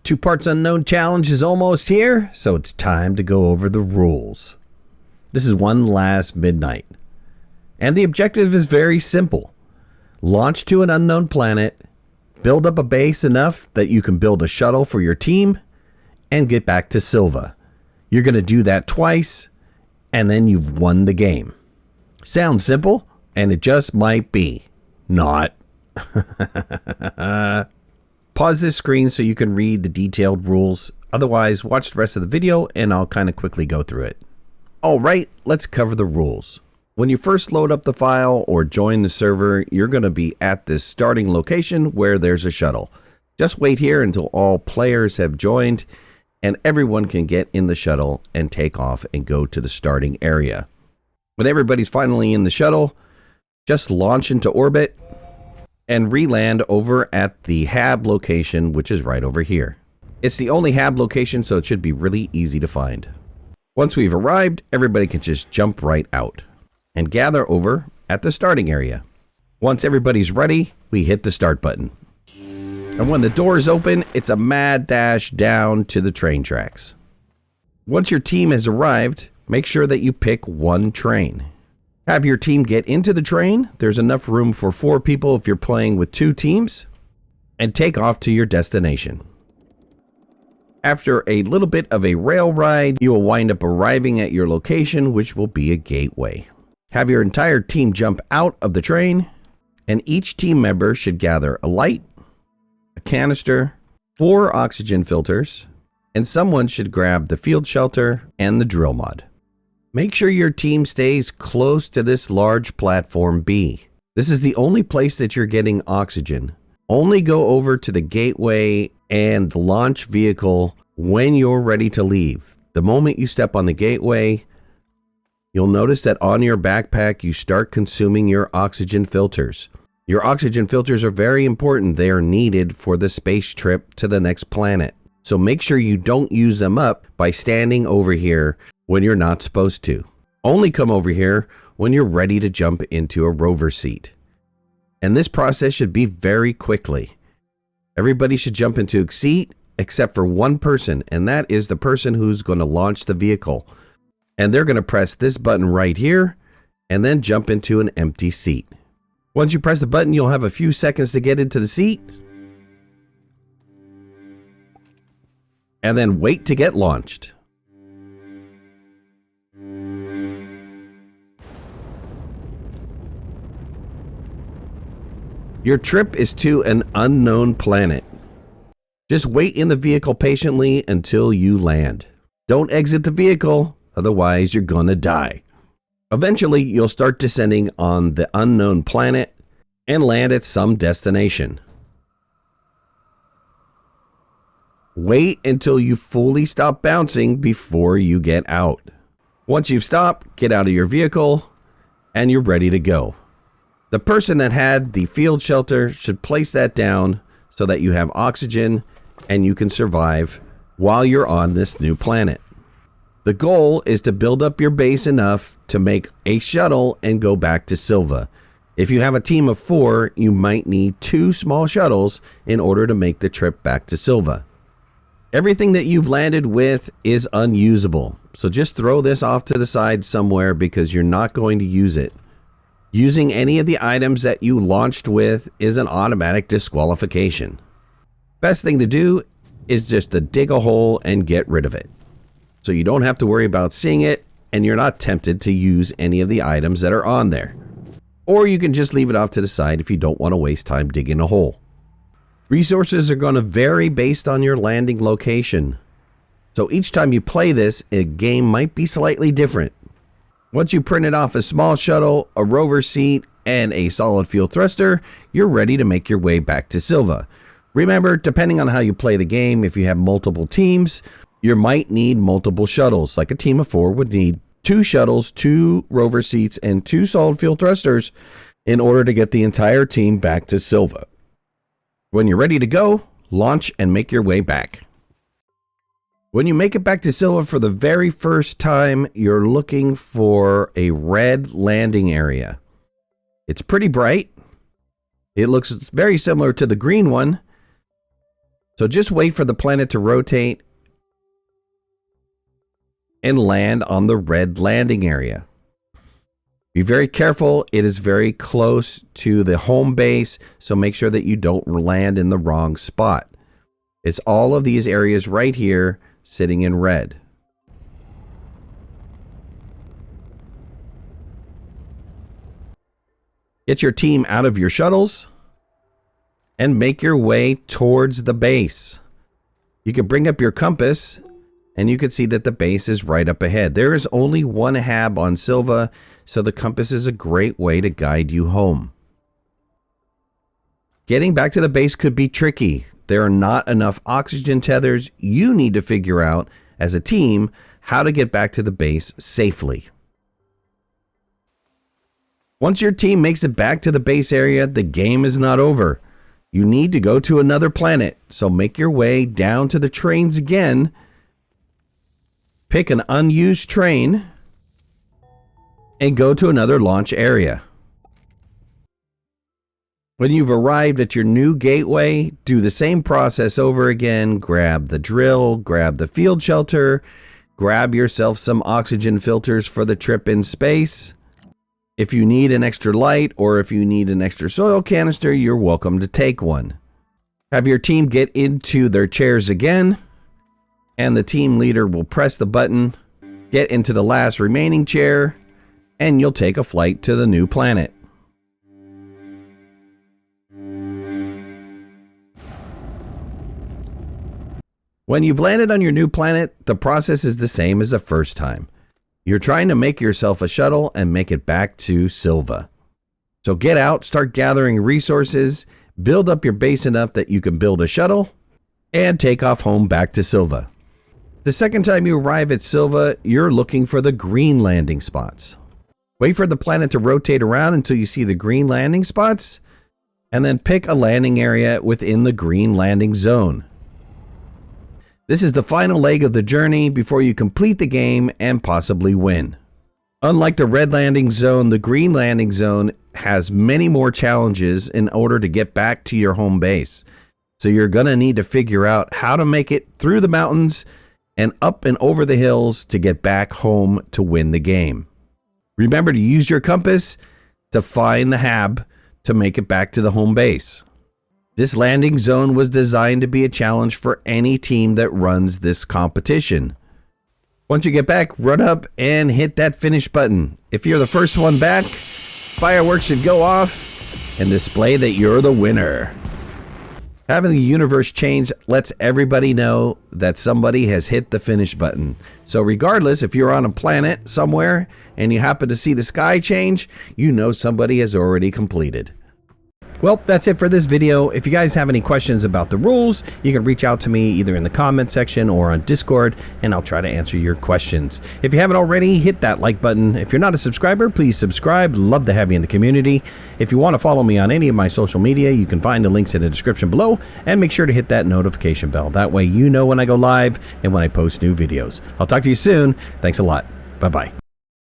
Two Parts Unknown challenge is almost here, so it's time to go over the rules. This is OneLastMidnight, and the objective is very simple. Launch to an unknown planet, build up a base enough that you can build a shuttle for your team, and get back to Silva. You're going to do that twice, and then you've won the game. Sounds simple, and it just might be. Not. Pause this screen so you can read the detailed rules. Otherwise, watch the rest of the video and I'll kind of quickly go through it. Alright, let's cover the rules. When you first load up the file or join the server, you're going to be at this starting location where there's a shuttle. Just wait here until all players have joined and everyone can get in the shuttle and take off and go to the starting area. When everybody's finally in the shuttle, just launch into orbit and re-land over at the hab location, which is right over here. It's the only hab location, so it should be really easy to find. Once we've arrived, everybody can just jump right out and gather over at the starting area. Once everybody's ready, we hit the start button. And when the doors open, it's a mad dash down to the train tracks. Once your team has arrived, make sure that you pick one train. Have your team get into the train. There's enough room for 4 people if you're playing with 2 teams. And take off to your destination. After a little bit of a rail ride, you will wind up arriving at your location, which will be a gateway. Have your entire team jump out of the train, and each team member should gather a light, a canister, 4 oxygen filters, and someone should grab the field shelter and the drill mod. Make sure your team stays close to this large platform B. This is the only place that you're getting oxygen. Only go over to the gateway and the launch vehicle when you're ready to leave. The moment you step on the gateway, you'll notice that on your backpack you start consuming your oxygen filters. Your oxygen filters are very important. They are needed for the space trip to the next planet. So make sure you don't use them up by standing over here when you're not supposed to. Only come over here when you're ready to jump into a rover seat. And this process should be very quickly. Everybody should jump into a seat except for one person, and that is the person who's going to launch the vehicle. And they're going to press this button right here and then jump into an empty seat. Once you press the button, you'll have a few seconds to get into the seat. And then wait to get launched. Your trip is to an unknown planet. Just wait in the vehicle patiently until you land. Don't exit the vehicle, otherwise you're gonna die. Eventually, you'll start descending on the unknown planet and land at some destination. Wait until you fully stop bouncing before you get out. Once you've stopped, get out of your vehicle and you're ready to go. The person that had the field shelter should place that down so that you have oxygen and you can survive while you're on this new planet. The goal is to build up your base enough to make a shuttle and go back to Silva. If you have a team of 4, you might need 2 small shuttles in order to make the trip back to Silva. Everything that you've landed with is unusable, so just throw this off to the side somewhere because you're not going to use it. Using any of the items that you launched with is an automatic disqualification. Best thing to do is just to dig a hole and get rid of it. So you don't have to worry about seeing it and you're not tempted to use any of the items that are on there. Or you can just leave it off to the side if you don't want to waste time digging a hole. Resources are going to vary based on your landing location. So each time you play this, a game might be slightly different. Once you printed off a small shuttle, a rover seat, and a solid fuel thruster, you're ready to make your way back to Silva. Remember, depending on how you play the game, if you have multiple teams, you might need multiple shuttles. Like a team of 4 would need 2 shuttles, 2 rover seats, and 2 solid fuel thrusters in order to get the entire team back to Silva. When you're ready to go, launch and make your way back. When you make it back to Silva for the very first time, you're looking for a red landing area. It's pretty bright. It looks very similar to the green one. So just wait for the planet to rotate and land on the red landing area. Be very careful. It is very close to the home base, so make sure that you don't land in the wrong spot. It's all of these areas right here sitting in red. Get your team out of your shuttles and make your way towards the base. You can bring up your compass and you can see that the base is right up ahead. There is only one hab on Silva, so the compass is a great way to guide you home. Getting back to the base could be tricky. There are not enough oxygen tethers. You need to figure out, as a team, how to get back to the base safely. Once your team makes it back to the base area, the game is not over. You need to go to another planet, so make your way down to the trains again. Pick an unused train and go to another launch area. When you've arrived at your new gateway, do the same process over again. Grab the drill, grab the field shelter, grab yourself some oxygen filters for the trip in space. If you need an extra light or if you need an extra soil canister, you're welcome to take one. Have your team get into their chairs again, and the team leader will press the button, get into the last remaining chair, and you'll take a flight to the new planet. When you've landed on your new planet, the process is the same as the first time. You're trying to make yourself a shuttle and make it back to Silva. So get out, start gathering resources, build up your base enough that you can build a shuttle, and take off home back to Silva. The second time you arrive at Silva, you're looking for the green landing spots. Wait for the planet to rotate around until you see the green landing spots, and then pick a landing area within the green landing zone. This is the final leg of the journey before you complete the game and possibly win. Unlike the red landing zone, the green landing zone has many more challenges in order to get back to your home base. So you're going to need to figure out how to make it through the mountains and up and over the hills to get back home to win the game. Remember to use your compass to find the hab to make it back to the home base. This landing zone was designed to be a challenge for any team that runs this competition. Once you get back, run up and hit that finish button. If you're the first one back, fireworks should go off and display that you're the winner. Having the universe change lets everybody know that somebody has hit the finish button. So regardless, if you're on a planet somewhere and you happen to see the sky change, you know somebody has already completed. Well, that's it for this video. If you guys have any questions about the rules, you can reach out to me either in the comment section or on Discord, and I'll try to answer your questions. If you haven't already, hit that like button. If you're not a subscriber, please subscribe. Love to have you in the community. If you want to follow me on any of my social media, you can find the links in the description below, and make sure to hit that notification bell. That way you know when I go live and when I post new videos. I'll talk to you soon. Thanks a lot. Bye-bye.